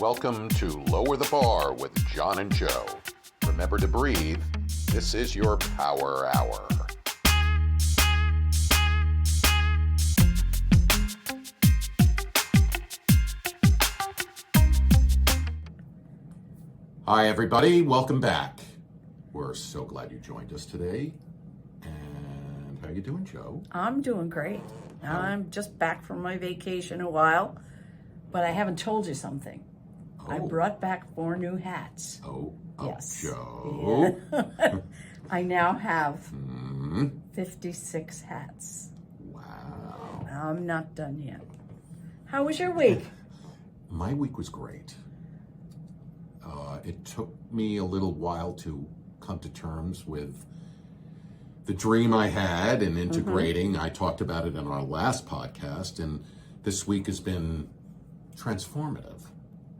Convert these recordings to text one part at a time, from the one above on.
Welcome to Lower the Bar with John and Joe. Remember to breathe. This is your Power Hour. Hi, everybody. Welcome back. We're so glad you joined us today. And how you doing, Joe? I'm doing great. I'm just back from my vacation a while, but I haven't told you something. I brought back 4 new hats. Yes. Joe. Yeah. I now have 56 hats. Wow. I'm not done yet. How was your week? My week was great. It took me a little while to come to terms with the dream I had in integrating. I talked about it in our last podcast, and this week has been transformative.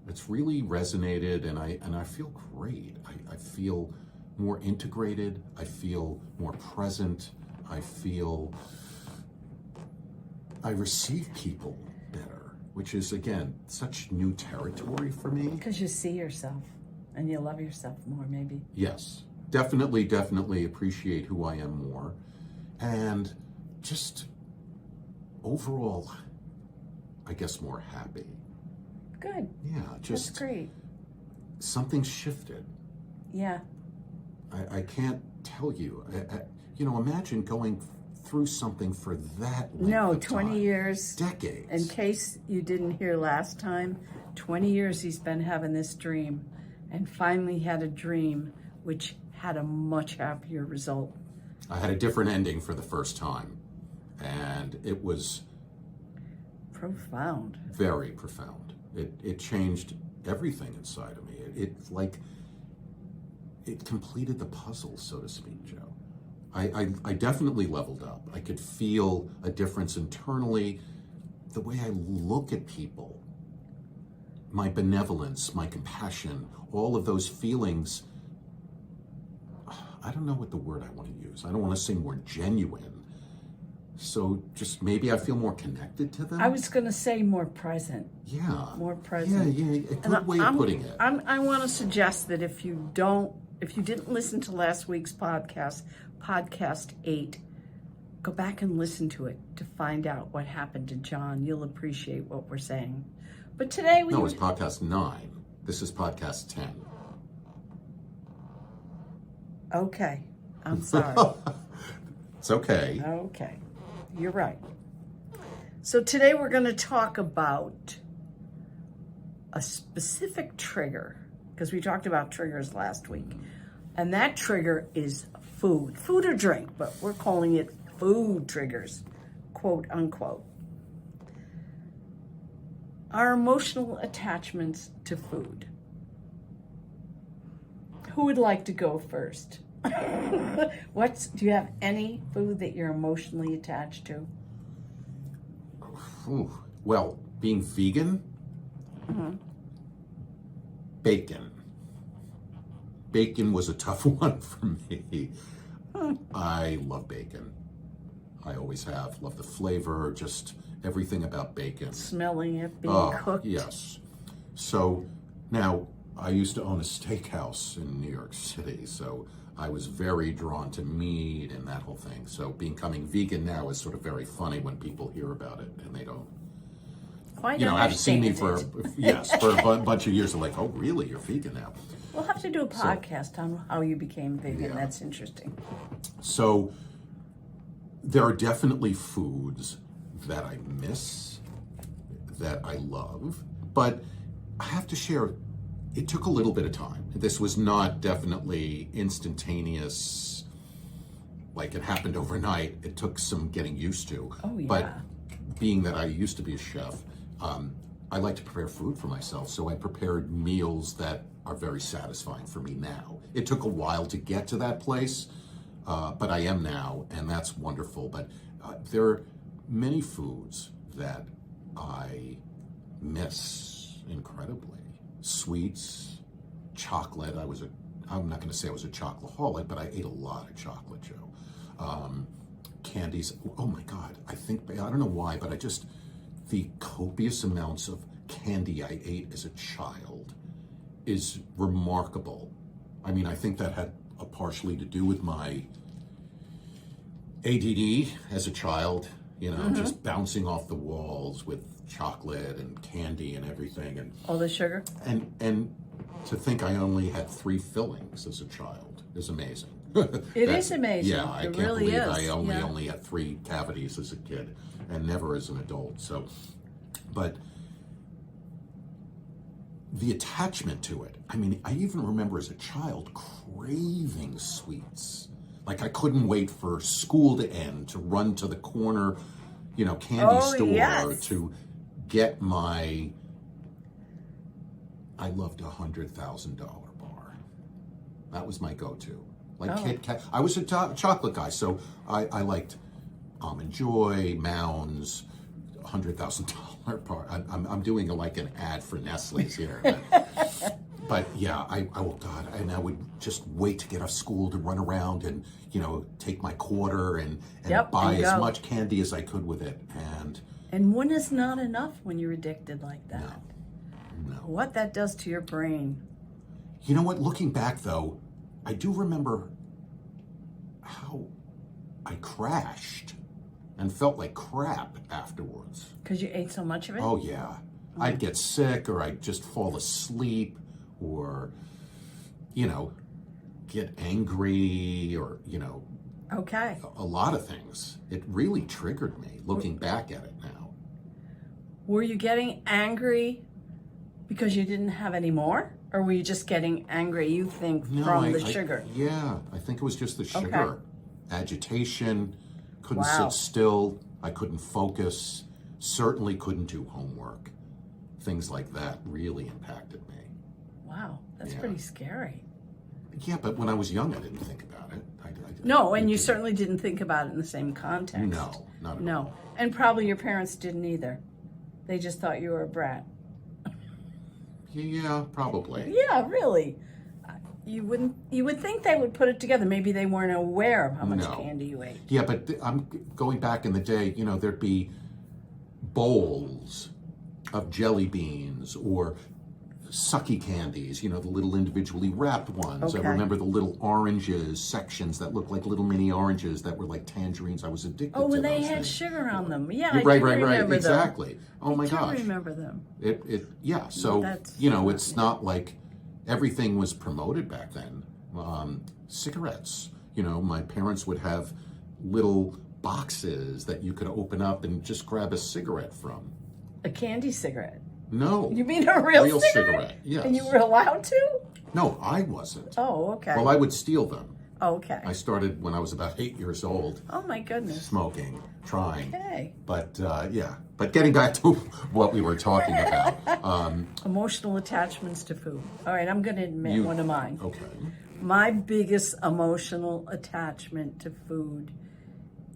It's really resonated, and I feel great. I feel more integrated. I feel more present. I receive people better, which is, again, such new territory for me. Because you see yourself and you love yourself more, maybe. Yes, definitely appreciate who I am more. And just overall, I guess, more happy. Good. Yeah, just That's great. Something shifted. Yeah. I can't tell you. Imagine going through something for that length of 20 time. years. Decades. In case you didn't hear last time, 20 years he's been having this dream, and finally had a dream which had a much happier result. I had a different ending for the first time, and it was profound. Very profound. It changed everything inside of me. It completed the puzzle, so to speak, Joe. I definitely leveled up. I could feel a difference internally. The way I look at people, my benevolence, my compassion, all of those feelings, I don't know what the word I want to use. I don't want to say more genuine. So just maybe I feel more connected to them. I was going to say more present. Yeah. More present. Yeah, a good way of putting it. I want to suggest that if you didn't listen to last week's podcast 8, go back and listen to it to find out what happened to John. You'll appreciate what we're saying. But today No, it's podcast 9. This is podcast 10. Okay. I'm sorry. It's okay. Okay. You're right. So today we're going to talk about a specific trigger, because we talked about triggers last week. And that trigger is food or drink, but we're calling it food triggers, quote unquote. Our emotional attachments to food. Who would like to go first? Do you have any food that you're emotionally attached to? Well, being vegan, bacon. Bacon was a tough one for me. I love bacon. I always have. Love the flavor, just everything about bacon. Smelling it, being cooked. Yes. So now, I used to own a steakhouse in New York City, so I was very drawn to meat and that whole thing. So becoming vegan now is sort of very funny when people hear about it and they don't, haven't seen me for a bunch of years. They're like, oh, really? You're vegan now? We'll have to do a podcast on how you became vegan. Yeah. That's interesting. So there are definitely foods that I miss, that I love, but I have to share, it took a little bit of time. This was not definitely instantaneous, like it happened overnight. It took some getting used to. Oh, yeah. But being that I used to be a chef, I like to prepare food for myself. So I prepared meals that are very satisfying for me now. It took a while to get to that place, but I am now, and that's wonderful. But there are many foods that I miss incredibly. Sweets, chocolate. I'm not going to say I was a chocoholic, but I ate a lot of chocolate, Joe. Candies. Oh my God. I don't know why, but the copious amounts of candy I ate as a child is remarkable. I mean, I think that had partially to do with my ADD as a child, just bouncing off the walls with chocolate and candy and everything. And All the sugar? and to think I only had 3 fillings as a child is amazing. It is amazing. Yeah, I It can't really believe is. I only Yeah. only had 3 cavities as a kid and never as an adult. So, but the attachment to it. I mean, I even remember as a child craving sweets. Like I couldn't wait for school to end to run to the corner, candy store yes. to get my. I loved $100,000 bar. That was my go-to. Like Kit Kat. I was a chocolate guy, so I liked Almond Joy, Mounds, $100,000 bar. I'm doing like an ad for Nestle's here. But yeah, oh God, and I would just wait to get off school to run around and, take my quarter and buy and as go. much candy as I could with it. And one is not enough when you're addicted like that. No. What that does to your brain. You know what? Looking back though, I do remember how I crashed and felt like crap afterwards. Because you ate so much of it? Oh yeah. I'd get sick or I'd just fall asleep or, get angry or, Okay. a lot of things. It really triggered me looking back at it now. Were you getting angry because you didn't have any more? Or were you just getting angry, you think, from the sugar? Yeah, I think it was just the sugar. Agitation, couldn't Wow. sit still, I couldn't focus, certainly couldn't do homework. Things like that really impacted me. Wow, that's Yeah. pretty scary. Yeah, but when I was young, I didn't think about it. No, and you didn't. certainly didn't think about it in the same context. No, not at all. No, and probably your parents didn't either. They just thought you were a brat. Yeah, probably. Yeah, really. You would think they would put it together. Maybe they weren't aware of how much No. candy you ate. Yeah, but I'm going back in the day, there'd be bowls of jelly beans or sucky candies, the little individually wrapped ones. Okay. I remember the little oranges sections that looked like little mini oranges that were like tangerines. I was addicted to Oh, when they those had things. sugar on them. Yeah, You're I right, do right, remember them. exactly. Oh my I gosh. do remember them. Yeah, so, That's it's not like everything was promoted back then. Cigarettes, my parents would have little boxes that you could open up and just grab a cigarette from. A candy cigarette. No. You mean a real cigarette? cigarette, yes. And you were allowed to? No, I wasn't. Oh, okay. Well, I would steal them. Okay. I started when I was about 8 years old, Oh my goodness. smoking, trying. Okay. But yeah, but getting back to what we were talking about. Emotional attachments to food. All right, I'm going to admit one of mine. Okay. My biggest emotional attachment to food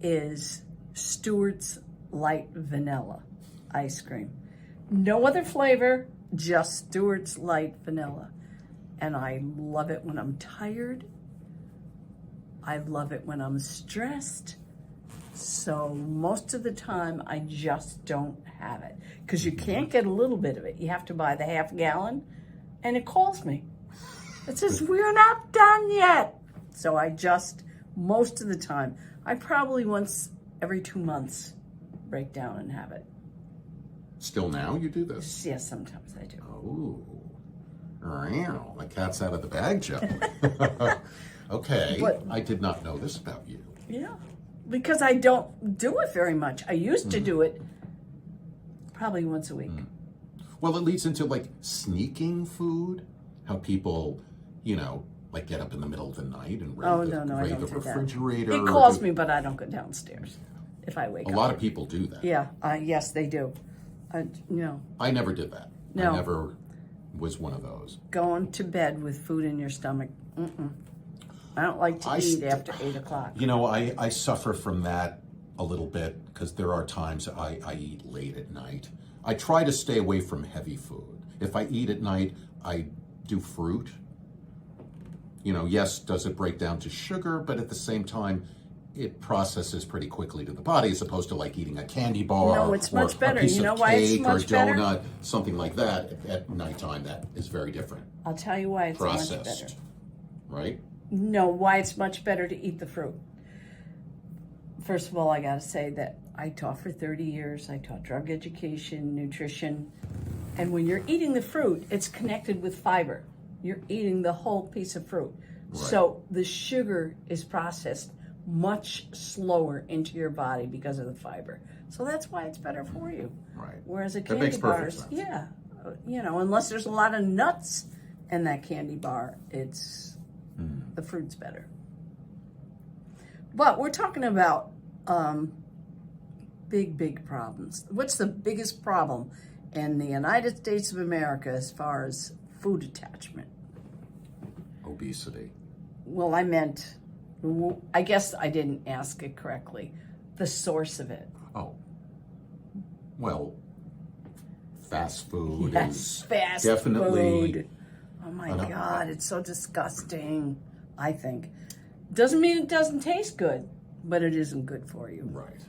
is Stewart's Light Vanilla ice cream. No other flavor, just Stewart's Light Vanilla. And I love it when I'm tired. I love it when I'm stressed. So most of the time, I just don't have it. Because you can't get a little bit of it. You have to buy the half gallon. And it calls me. It says, we're not done yet. So I just, most of the time, I probably once every 2 months break down and have it. Still now you do this? Yes, sometimes I do. Oh, the cat's out of the bag, Joe. Okay, But- I did not know this about you. Yeah, because I don't do it very much. I used to do it probably once a week. Well, it leads into like sneaking food, how people, like get up in the middle of the night and raid Oh, the, no, I raid don't the do that. refrigerator. It calls me, but I don't go downstairs if I wake A up. lot of people do that. Yeah, yes, they do. No, I never did that. No. I never was one of those. going to bed with food in your stomach. I don't like to eat after 8 o'clock. I suffer from that a little bit because there are times I eat late at night. I try to stay away from heavy food. If I eat at night, I do fruit. Yes, does it break down to sugar, but at the same time, it processes pretty quickly to the body, as opposed to like eating a candy bar No, it's or much better. a piece You know of why it's cake or much better? donut, something like that at nighttime. That is very different. I'll tell you why it's much better. Processed, right? No, why it's much better to eat the fruit. First of all, I got to say that I taught for 30 years. I taught drug education, nutrition. And when you're eating the fruit, it's connected with fiber. You're eating the whole piece of fruit. Right. So the sugar is processed much slower into your body because of the fiber. So that's why it's better for you. Right. Whereas a That candy makes bar perfect is, sense. yeah, unless there's a lot of nuts in that candy bar, it's the fruit's better. But we're talking about big problems. What's the biggest problem in the United States of America as far as food attachment? Obesity. Well, I guess I didn't ask it correctly. The source of it. Oh. Well, fast food Yes, is fast definitely food. Oh my I know. God, it's so disgusting, I think. Doesn't mean it doesn't taste good, but it isn't good for you. right.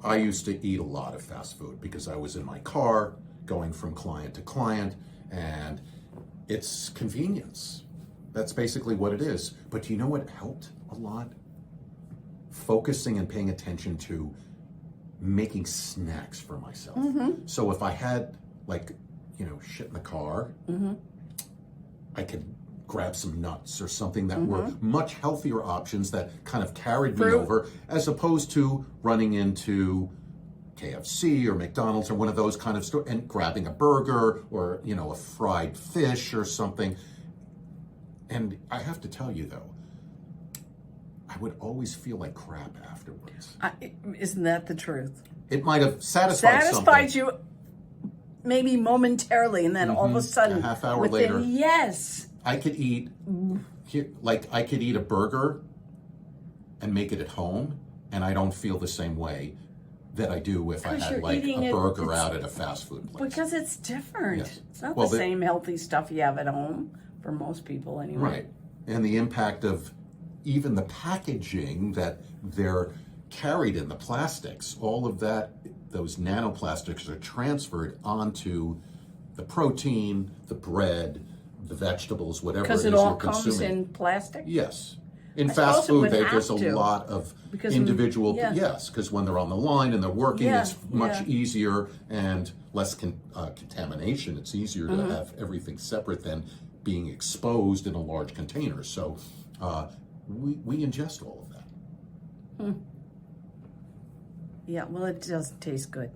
I used to eat a lot of fast food because I was in my car going from client to client, and it's convenience. That's basically what it is. But you know what helped a lot? Focusing and paying attention to making snacks for myself. So if I had shit in the car, I could grab some nuts or something that were much healthier options that kind of carried me Fruit. over, as opposed to running into KFC or McDonald's or one of those kind of stores and grabbing a burger or, a fried fish or something. And I have to tell you though, I would always feel like crap afterwards. Isn't that the truth? It might have satisfied Satisfied something. you maybe momentarily, and then all of a sudden, A half hour within, later. yes. I could eat, I could eat a burger and make it at home, and I don't feel the same way that I do if I 'Cause had you're like eating a it- burger it's- out at a fast food place. Because it's different. Yes. It's not Well, the same healthy stuff you have at home for most people anyway. Right. And the impact of even the packaging that they're carried in, the plastics, all of that, those nanoplastics are transferred onto the protein, the bread, the vegetables, whatever it Because is it all you're comes consuming. in plastic? Yes. In I fast suppose it would food, have there's a to. lot of Because individual, yeah. yes, because when they're on the line and they're working, Yeah, it's much yeah. easier and less contamination. It's easier Mm-hmm. to have everything separate than being exposed in a large container. So we ingest all of that. Yeah, well, it doesn't taste good.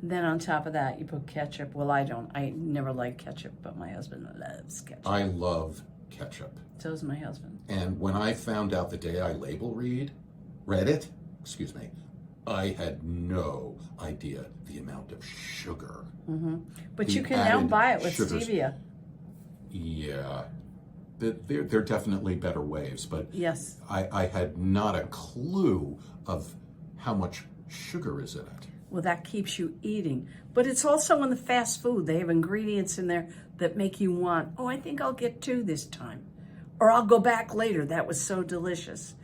And then on top of that, you put ketchup. Well, I don't. I never liked ketchup, but my husband loves ketchup. I love ketchup. So does my husband. And when I found out the day I read it, I had no idea the amount of sugar. But The you can now added buy it with sugars. stevia. Yeah, they're definitely better ways, but Yes. I had not a clue of how much sugar is in it. Well, that keeps you eating. But it's also in the fast food. They have ingredients in there that make you want, oh, I think I'll get two this time. Or I'll go back later. That was so delicious.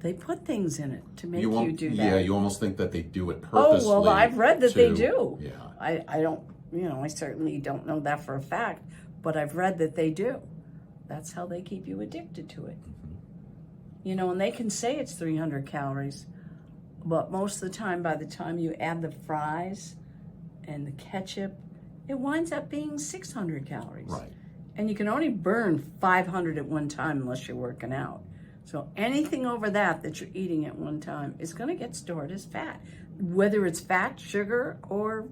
They put things in it to make you do that. Yeah, you almost think that they do it purposely. Oh, well, I've read that they to- do. Yeah. I don't, I certainly don't know that for a fact, but I've read that they do. That's how they keep you addicted to it. And they can say it's 300 calories, but most of the time, by the time you add the fries and the ketchup, it winds up being 600 calories. Right. And you can only burn 500 at one time unless you're working out. So anything over that you're eating at one time is going to get stored as fat, whether it's fat, sugar, or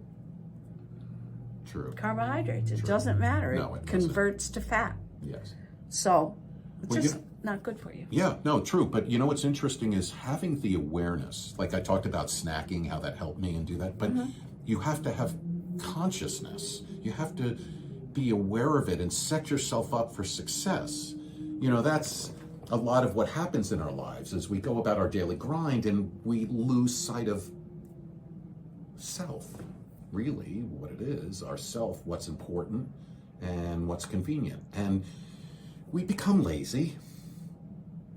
True. carbohydrates. It doesn't matter. No, It it doesn't. converts to fat. Yes. So it's Well, just not good for you. Yeah, no, true. But what's interesting is having the awareness. Like I talked about snacking, how that helped me and do that. But you have to have consciousness. You have to be aware of it and set yourself up for success. That's a lot of what happens in our lives as we go about our daily grind and we lose sight of self, really, what it is, our self, what's important and what's convenient. And we become lazy.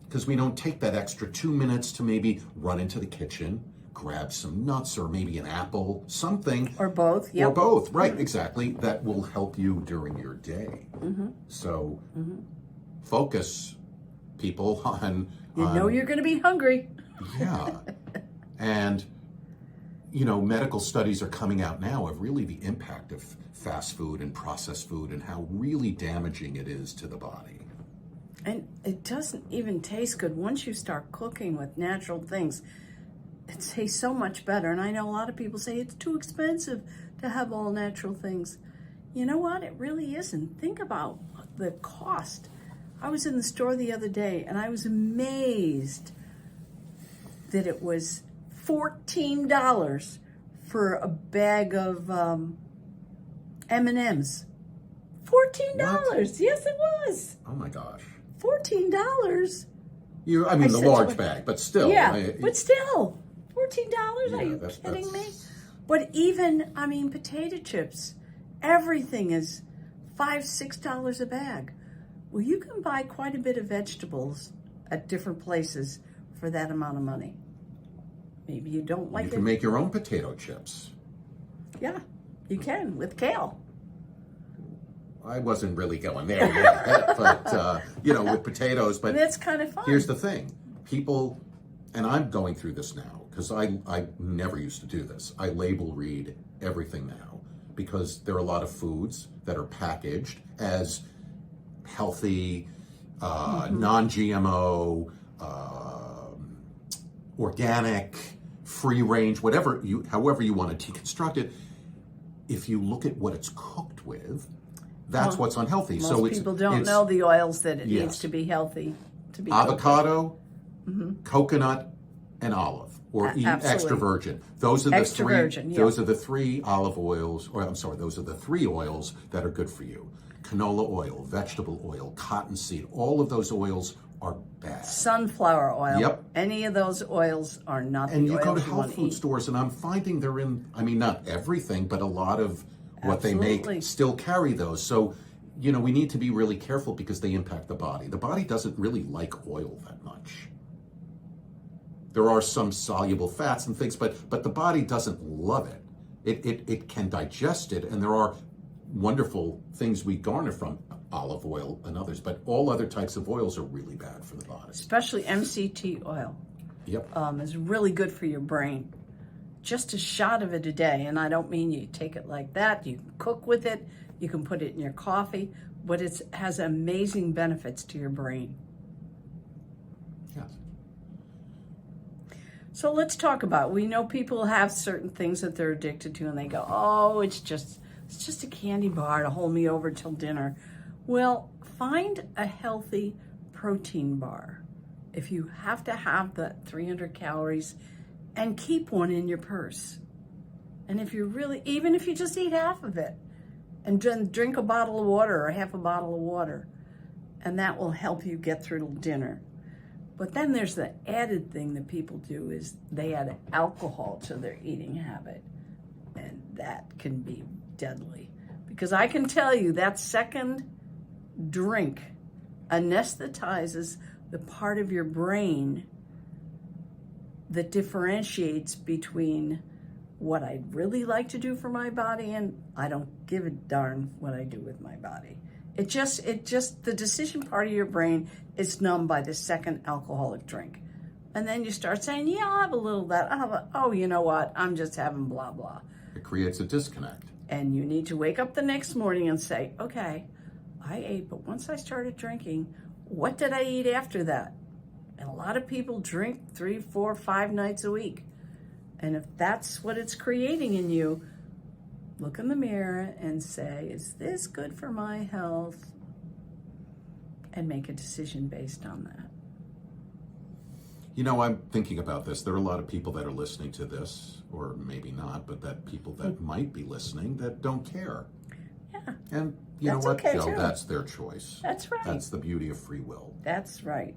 because we don't take that extra 2 minutes to maybe run into the kitchen, grab some nuts or maybe an apple, something. Or both, Or yep. both, right, exactly. That will help you during your day. So focus, people, on... You know you're going to be hungry. Yeah. And, you know, medical studies are coming out now of really the impact of fast food and processed food and how really damaging it is to the body. And it doesn't even taste good. Once you start cooking with natural things, it tastes so much better. And I know a lot of people say it's too expensive to have all natural things. You know what? It really isn't. Think about the cost. I was in the store the other day and I was amazed that it was $14 for a bag of M&Ms. $14. What? Yes, it was. Oh my gosh. $14. I mean, the said large to- bag, but still. Yeah, but still, $14? Are you that's- kidding me? that's- But even, I mean, potato chips, everything is $5, $6 a bag. Well, you can buy quite a bit of vegetables at different places for that amount of money. Maybe you don't like You it. can make your own potato chips. Yeah, you can with kale. I wasn't really going there yet, but, you know, with potatoes. But That's kind of fun. here's the thing. People, and I'm going through this now, because I never used to do this. I label read everything now, because there are a lot of foods that are packaged as healthy, non-GMO, organic, free range, however you want to deconstruct it. If you look at what it's cooked with, that's what's unhealthy. Most people don't know the oils that it Yes. needs to be healthy to be cooked with. avocado, coconut, and olive, or even Absolutely. extra virgin. Those are the Extra three. virgin, yeah. Those are the three olive oils, or I'm sorry, those are the three oils that are good for you: canola oil, vegetable oil, cottonseed. All of those oils are bad. Sunflower oil. Yep. Any of those oils are not And the you oils go to you health want to food eat. stores, and I'm finding they're in. I mean, not everything, but a lot of what they Absolutely. make still carry those. So, you know, we need to be really careful because they impact the body. The body doesn't really like oil that much. There are some soluble fats and things, but the body doesn't love it. It can digest it, and there are wonderful things we garner from olive oil and others, but all other types of oils are really bad for the body. Especially MCT oil Yep. is really good for your brain. Just a shot of it a day, and I don't mean you take it like that. You can cook with it. You can put it in your coffee, but it has amazing benefits to your brain. Yes. So let's talk about, we know people have certain things that they're addicted to and they go, oh, it's just a candy bar to hold me over till dinner. Well, find a healthy protein bar. If you have to have the 300 calories, and keep one in your purse. And if you really, even if you just eat half of it and drink a bottle of water or half a bottle of water, and that will help you get through dinner. But then there's the added thing that people do is they add alcohol to their eating habit. And that can be deadly. Because I can tell you that second drink anesthetizes the part of your brain that differentiates between what I really like to do for my body and I don't give a darn what I do with my body. It just, the decision part of your brain is numbed by the second alcoholic drink. And then you start saying, yeah, I'll have a little of that. Oh, you know what? I'm just having blah, blah. It creates a disconnect. And you need to wake up the next morning and say, okay, I ate, but once I started drinking, what did I eat after that? And a lot of people drink 3, 4, 5 nights a week. And if that's what it's creating in you, look in the mirror and say, is this good for my health? And make a decision based on that. You know, I'm thinking about this. There are a lot of people that are listening to this, or maybe not, but that people that might be listening that don't care. Yeah, And you That's know what, okay, Joe? too. That's their choice. that's right. That's the beauty of free will. That's right.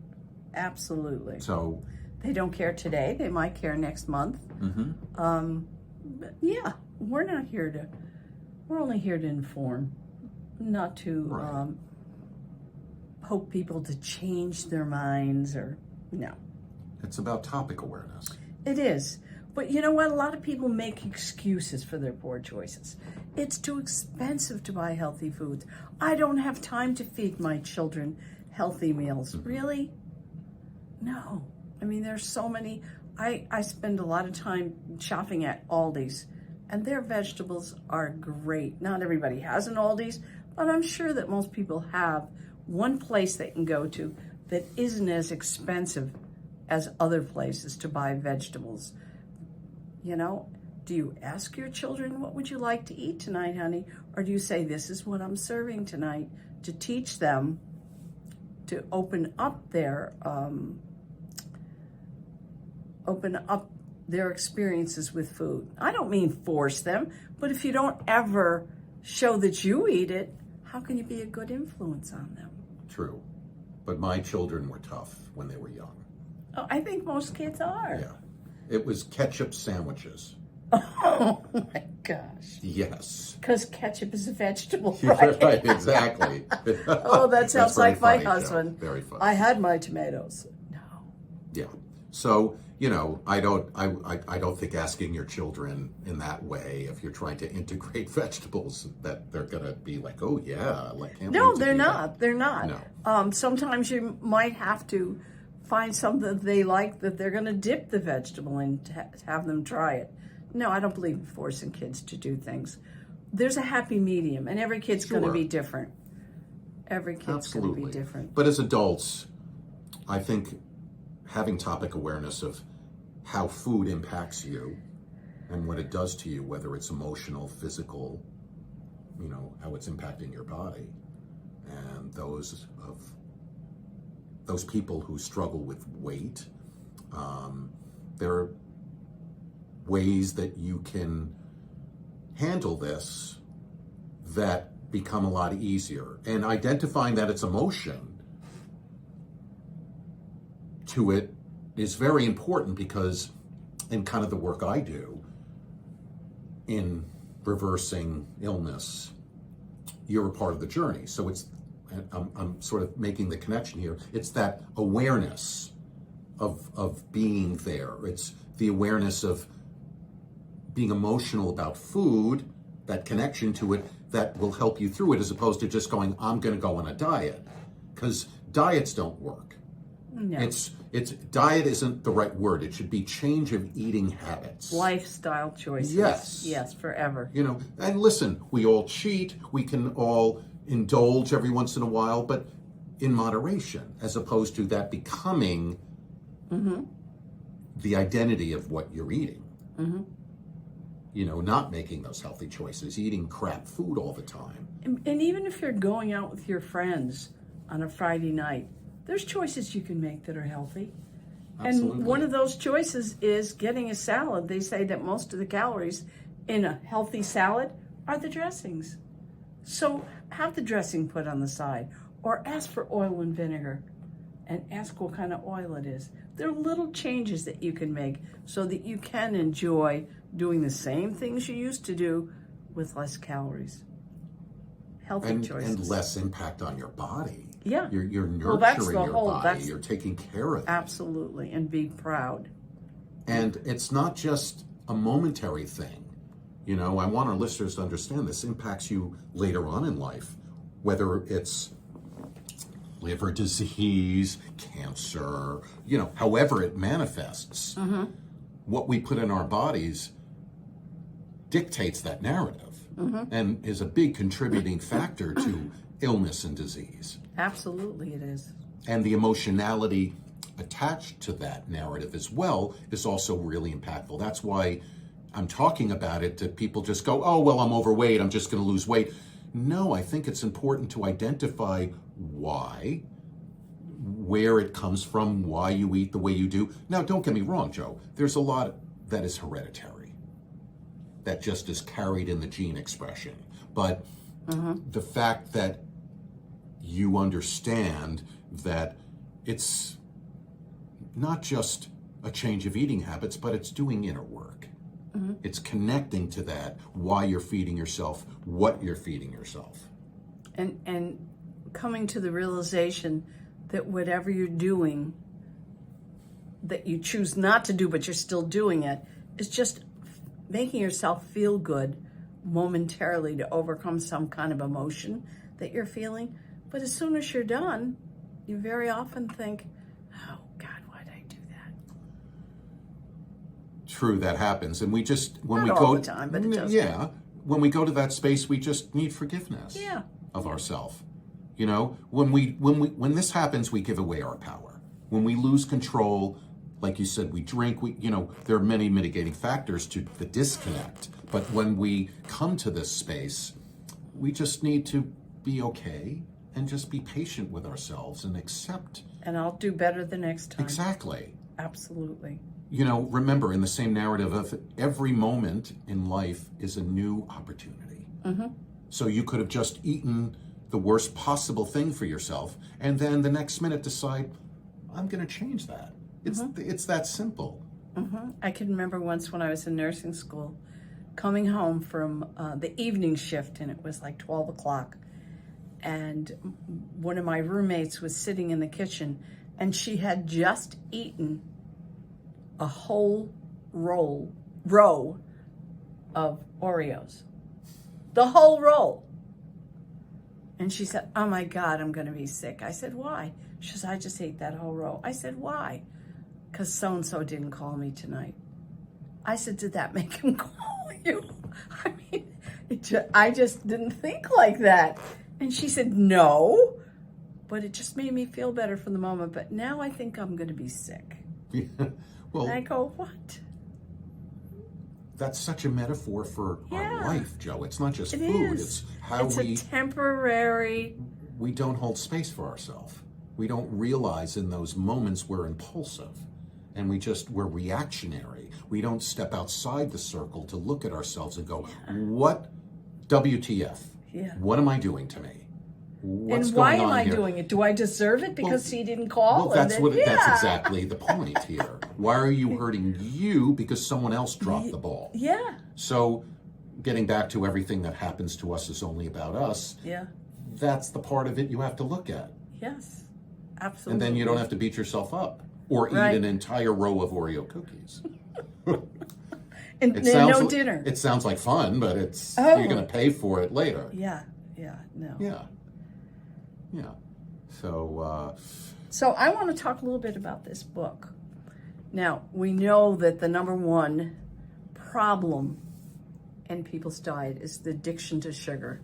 Absolutely. So, They don't care today. They might care next month. But yeah, we're only here to inform, not to, Right. poke people to change their minds or no. It's about topic awareness. It is. But you know what? A lot of people make excuses for their poor choices. It's too expensive to buy healthy foods. I don't have time to feed my children healthy meals. Really? No. I mean, there's so many. I spend a lot of time shopping at Aldi's, and their vegetables are great. Not everybody has an Aldi's, but I'm sure that most people have one place they can go to that isn't as expensive as other places to buy vegetables. You know, do you ask your children, what would you like to eat tonight, honey? Or do you say, this is what I'm serving tonight, to teach them to open up their experiences with food? I don't mean force them, but if you don't ever show that you eat it, how can you be a good influence on them? True. But my children were tough when they were young. Oh, I think most kids are. Yeah. It was ketchup sandwiches. Oh my gosh. Yes. Because ketchup is a vegetable, You're right? right, exactly. Oh, that sounds That's very like my funny, Joe. husband. Very funny. I had my tomatoes. No. Yeah. So, you know, I don't think asking your children in that way, if you're trying to integrate vegetables, that they're gonna be like, oh yeah, like can't No, wait to they're do not. that. They're not. No. Sometimes you might have to find something that they like that they're going to dip the vegetable in to have them try it. No, I don't believe in forcing kids to do things. There's a happy medium, and every kid's going to Sure. be different. Every kid's going to Absolutely. be different. But as adults, I think having topic awareness of how food impacts you and what it does to you, whether it's emotional, physical, you know, how it's impacting your body, and those people who struggle with weight, there are ways that you can handle this that become a lot easier. And identifying that it's emotion to it is very important, because in kind of the work I do in reversing illness, you're a part of the journey. So I'm sort of making the connection here. It's that awareness of being there. It's the awareness of being emotional about food, that connection to it that will help you through it, as opposed to just going, I'm going to go on a diet. Because diets don't work. No. It's diet isn't the right word. It should be change of eating habits. Lifestyle choices. Yes. Yes, forever. You know, and listen, we all cheat. We can all indulge every once in a while, but in moderation, as opposed to that becoming the identity of what you're eating. You know, not making those healthy choices, eating crap food all the time. And even if you're going out with your friends on a Friday night, there's choices you can make that are healthy. Absolutely. And one of those choices is getting a salad. They say that most of the calories in a healthy salad are the dressings. So have the dressing put on the side, or ask for oil and vinegar and ask what kind of oil it is. There are little changes that you can make so that you can enjoy doing the same things you used to do with less calories. Healthy choices. And less impact on your body. Yeah. You're nurturing Well, that's the your whole- body. that's- You're taking care of it. Absolutely, and be proud. And it's not just a momentary thing. You know, I want our listeners to understand this impacts you later on in life, whether it's liver disease, cancer, you know, however it manifests. What we put in our bodies dictates that narrative and is a big contributing factor to illness and disease. Absolutely, it is. And the emotionality attached to that narrative as well is also really impactful. That's why I'm talking about it, that people just go, oh, well, I'm overweight, I'm just going to lose weight. No, I think it's important to identify why, where it comes from, why you eat the way you do. Now, don't get me wrong, Joe. There's a lot that is hereditary, that just is carried in the gene expression. But the fact that you understand that it's not just a change of eating habits, but it's doing inner work. It's connecting to that, why you're feeding yourself, what you're feeding yourself. And coming to the realization that whatever you're doing that you choose not to do, but you're still doing it, is just making yourself feel good momentarily to overcome some kind of emotion that you're feeling. But as soon as you're done, you very often think, oh God, why did I do that? True, that happens. And we just, when Not we all go, the time, but it does. yeah, when we go to that space, we just need forgiveness Yeah. of ourselves. You know, when this happens, we give away our power. When we lose control, like you said, we drink, there are many mitigating factors to the disconnect. But when we come to this space, we just need to be okay and just be patient with ourselves and accept. And I'll do better the next time. Exactly. Absolutely. Remember, in the same narrative of every moment in life is a new opportunity. Mm-hmm. So you could have just eaten the worst possible thing for yourself, and then the next minute decide, I'm going to change that. It's that simple. Mm-hmm. I can remember once when I was in nursing school, coming home from the evening shift, and it was like 12 o'clock, and one of my roommates was sitting in the kitchen, and she had just eaten a whole row of Oreos. The whole roll. And she said, oh my God, I'm going to be sick. I said, why? She says, I just ate that whole row. I said, why? Because so-and-so didn't call me tonight. I said, did that make him call you? I mean, I just didn't think like that. And she said, no, but it just made me feel better for the moment. But now I think I'm going to be sick. Yeah. Well, And I go, what? That's such a metaphor for our life, Joe. It's not just It food. is. It's how It's a temporary. we don't hold space for ourselves. We don't realize in those moments we're impulsive and we're reactionary. We don't step outside the circle to look at ourselves and go, what WTF? Yeah. What am I doing to me? What's And why going am on I here? doing it? Do I deserve it because he didn't call? Well, that's and then, that's exactly the point here. Why are you hurting you because someone else dropped the ball? Yeah. So, getting back to everything that happens to us is only about us. Yeah. That's the part of it you have to look at. Yes. Absolutely. And then you don't have to beat yourself up or eat Right. an entire row of Oreo cookies. And no dinner. It sounds like fun, but Oh. you're going to pay for it later. Yeah. Yeah. No. Yeah. Yeah. So, So I want to talk a little bit about this book. Now, we know that the number one problem in people's diet is the addiction to sugar.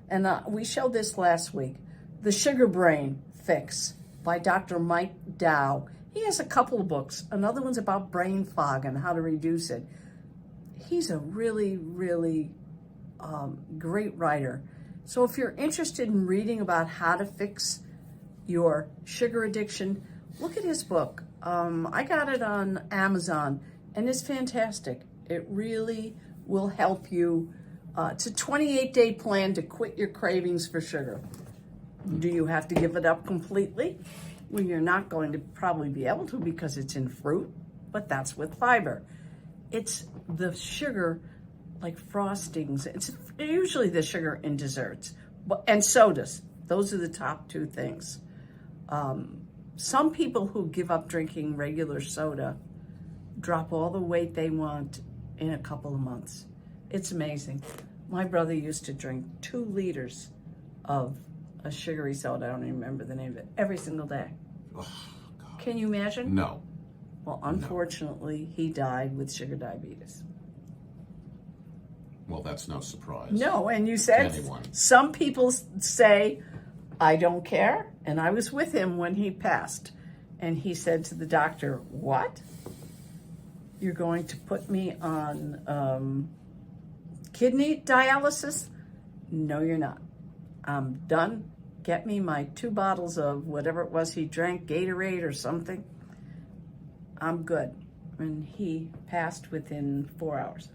And we showed this last week. The Sugar Brain Fix by Dr. Mike Dow. He has a couple of books. Another one's about brain fog and how to reduce it. He's a really, really great writer. So if you're interested in reading about how to fix your sugar addiction, look at his book. I got it on Amazon, and it's fantastic. It really will help you. It's a 28-day plan to quit your cravings for sugar. Do you have to give it up completely? Well, you're not going to probably be able to because it's in fruit, but that's with fiber. It's the sugar, like frostings. It's usually the sugar in desserts and sodas. Those are the top two things. Some people who give up drinking regular soda drop all the weight they want in a couple of months. It's amazing. My brother used to drink 2 liters of a sugary soda, I don't even remember the name of it, every single day. oh, God. Can you imagine? No. Well, unfortunately, he died with sugar diabetes. Well, that's no surprise. No, and you said Anyone. some people say, I don't care. And I was with him when he passed. And he said to the doctor, what? You're going to put me on kidney dialysis? No, you're not. I'm done. Get me my 2 bottles of whatever it was he drank, Gatorade or something. I'm good. And he passed within 4 hours.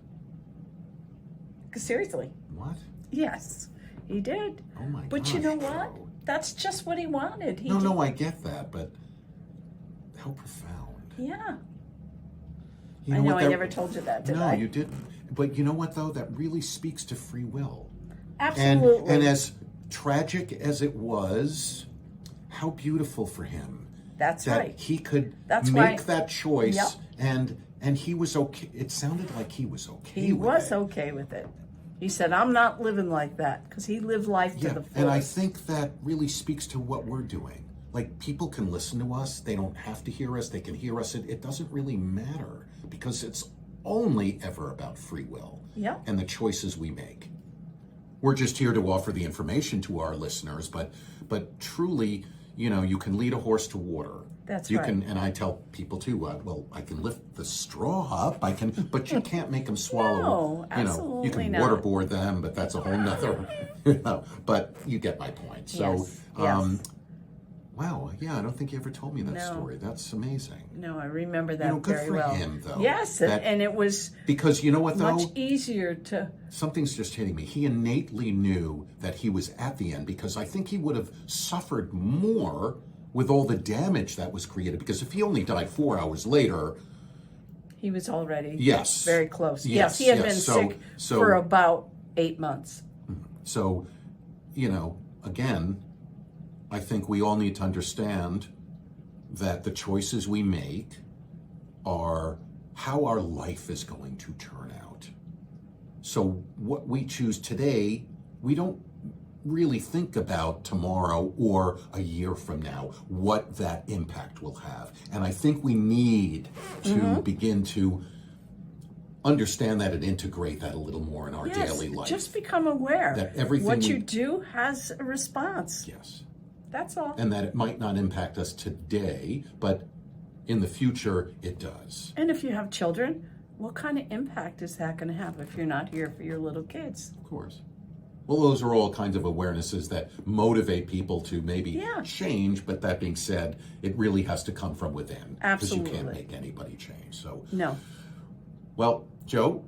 Seriously. What? Yes, he did. Oh my But you gosh, know what? Joe. That's just what he wanted. He No, I get that, but how profound. Yeah. You I know what, I never told you that, did no, I? you didn't. But you know what, though? That really speaks to free will. Absolutely. And as tragic as it was, how beautiful for him That's that right. he could That's make why- that choice. Yep. And he was okay. It sounded like he was okay. He with was it. okay with it. He said, I'm not living like that, because he lived life to the fullest. And I think that really speaks to what we're doing. Like, people can listen to us. They don't have to hear us. They can hear us. It doesn't really matter, because it's only ever about free will Yep. and the choices we make. We're just here to offer the information to our listeners, but truly, you can lead a horse to water. That's you right. can, and I tell people too. Well, I can lift the straw up. but you can't make them swallow. No, you absolutely can not. waterboard them, but that's a whole nother. But you get my point. So, Yes. wow, yeah, I don't think you ever told me that No. story. That's amazing. No, I remember that good very for well. him, though. Yes, That- and it was Because you know what, though? much easier to. Something's just hitting me. He innately knew that he was at the end, because I think he would have suffered more with all the damage that was created. Because if he only died 4 hours later, He was already Yes. very close. Yes, He had yes. been So- sick so- for about 8 months. so, again, I think we all need to understand that the choices we make are how our life is going to turn out. So what we choose today, we don't really think about tomorrow or a year from now, what that impact will have. And I think we need to begin to understand that and integrate that a little more in our Yes, daily life. just become aware That everything what we- you do has a response. Yes. That's all. And that it might not impact us today, but in the future, it does. And if you have children, what kind of impact is that going to have if you're not here for your little kids? Of course. Well, those are all kinds of awarenesses that motivate people to maybe Yeah. change. But that being said, it really has to come from within. Because you can't Absolutely. make anybody change. So, No. well, Joe,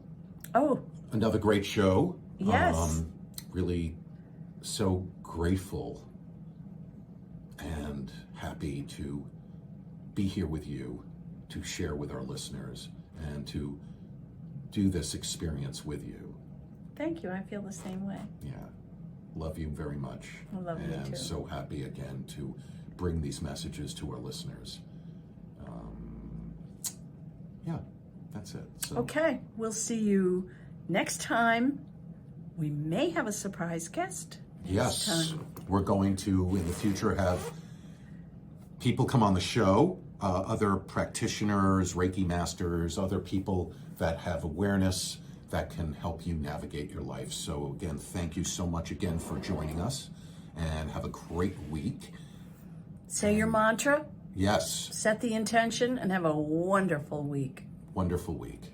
Oh, another great show. Yes. Really so grateful and happy to be here with you, to share with our listeners, and to do this experience with you. thank you. I feel the same way. Yeah. Love you very much. I love you and too. so happy again to bring these messages to our listeners. Yeah, that's it. So, Okay, we'll see you next time. We may have a surprise guest. yes, time. we're going to, in the future, have people come on the show, other practitioners, Reiki masters, other people that have awareness that can help you navigate your life. So again, thank you so much again for joining us, and have a great week. Say your mantra, Yes, set the intention, and have a wonderful week. wonderful week.